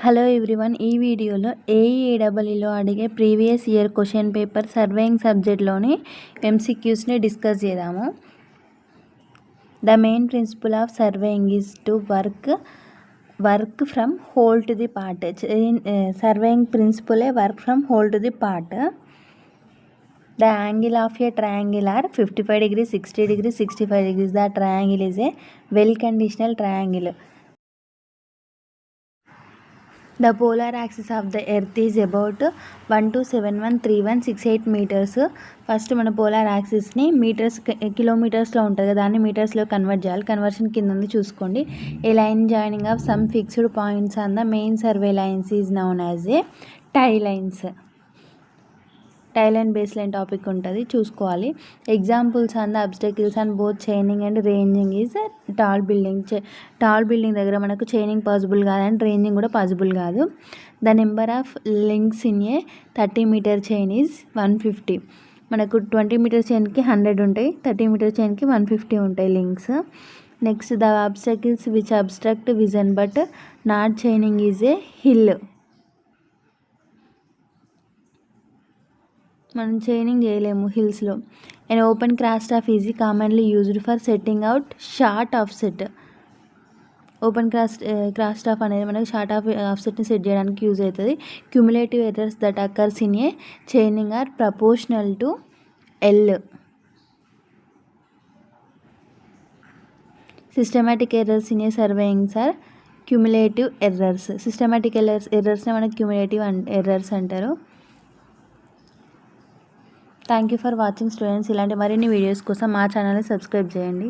Hello everyone, ఈ వీడియోలో ఏఈఏడబ్ల్యూలో అడిగే previous year question paper surveying సబ్జెక్ట్లోని ఎంసీక్యూస్ని డిస్కస్ చేద్దాము. The main principle of surveying is to work from whole to the part. Surveying ప్రిన్సిపలే work from whole to the part. The angle of a triangle are 55 degrees, 60 degrees, 65 degrees. The triangle is a well-conditional triangle. The polar axis of the earth is about 12713168 meters. First మన polar యాక్సిస్ని కిలోమీటర్స్లో ఉంటుంది కదా, దాన్ని మీటర్స్లో convert చేయాలి. Conversion కింద ఉంది చూసుకోండి. A line joining of some fixed points on the main survey lines is known as a tie lines. Tie line base line topic ఉంటుంది, చూసుకోవాలి. Examples on the obstacles on both chaining and ranging is tall building. Tall building దగ్గర మనకు chaining possible కాదు and ranging కూడా possible కాదు. The number of links in a 30 metre chain is 150. మనకు 20 metre చైన్కి 100 ఉంటాయి, 30 metre చైన్కి 150 ఉంటాయి links. Next, the obstacles which obstruct vision but not chaining is a hill. మనం చైనింగ్ చేయలేము హిల్స్లో. And open cross staff is commonly used for setting out short offset. Open cross staff అనేది మనకి short ఆఫ్సెట్ని set చేయడానికి use అవుతుంది. Cumulative errors that occurs in a chaining are proportional to L. Systematic errors in a surveyings are cumulative errors. సిస్టమాటిక్ ఎర్రర్స్ని మనకి cumulative errors అంటారు. Thank you for watching students. ఇలాంటి మరిన్ని వీడియోస్ కోసం మా ఛానల్ని సబ్స్క్రైబ్ చేయండి.